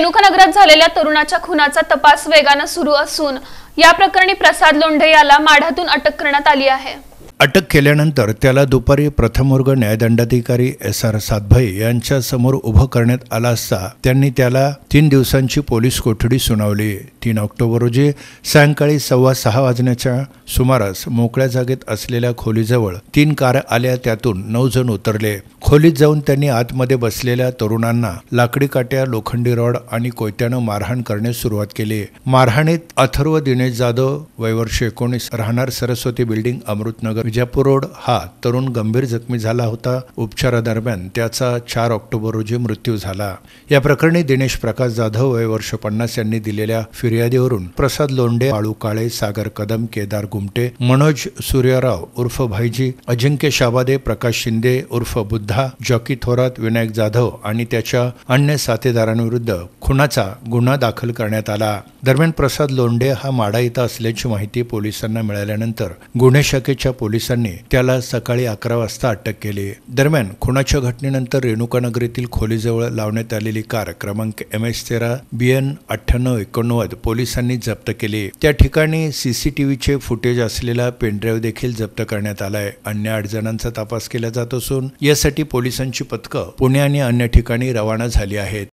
रेणुकानगरात झालेल्या तरुणाच्या खुनाचा तपास वेगाने सुरू असून या प्रकरणी प्रसाद लोंढे याला माढ्यातून अटक करण्यात आली आहे। अटक केल्यानंतर त्याला दुपारी प्रथमवर्ग न्यायदंडाधिकारी SR सातभाई यांच्या समोर उभं करण्यात आला असता त्यांनी त्याला 3 दिवसांची पोलीस कोठडी सुनावली। 3 ऑक्टोबर रोजी सायंकाळी 6:15 वाजण्याच्या सुमारास मोकळ्या जागेत असलेल्या खोलीजवळ 3 कार आल्या, त्यातून 9 जण उतरले। खोलीत जाऊन त्यांनी आतमध्ये बसलेल्या तरुणांना लाकडी काट्या, लोखंडी रॉड आणि कोयत्यानं मारहाण करण्यास सुरुवात केली। मारहाणीत अथर्व दिनेश जाधव वय वर्ष 19 राहणार सरस्वती बिल्डिंग, अमृतनगर, विजापूर रोड हा तरुण गंभीर जखमी झाला होता। उपचारादरम्यान त्याचा 4 ऑक्टोबर रोजी मृत्यू झाला। या प्रकरणी दिनेश प्रकाश जाधव वय वर्ष 50 यांनी दिलेल्या फिर्यादीवरून प्रसाद लोंढे, बाळू काळे, सागर कदम, केदार गुमटे, मनोज सूर्यराव उर्फ भाईजी, अजिंक्य शाबादे, प्रकाश शिंदे उर्फ बुद्धा, जॉकी थोरात, विनायक जाधव आणि त्याच्या अन्य साथीदारांविरुद्ध खुनाचा गुन्हा दाखल करण्यात आला। दरम्यान प्रसाद लोंढे हा माढा इथं असल्याची माहिती पोलिसांना मिळाल्यानंतर गुन्हे शाखेच्या पोलिसांनी त्याला सकाळी 11 वाजता अटक केली। दरम्यान खुनाच्या घटनेनंतर रेणुकानगर येथील खोलीजवळ लावण्यात आलेली कार क्रमांक MS13 BN 9889 पोलिसांनी जप्त केली। त्या ठिकाणी CCTVचे फुटेज असलेला पेनड्राईव्ह देखील जप्त करण्यात आलाय। अन्य 8 जणांचा तपास केला जात असून यासाठी पोलिसांची पथकं पुणे आणि अन्य ठिकाणी रवाना झाली आहेत।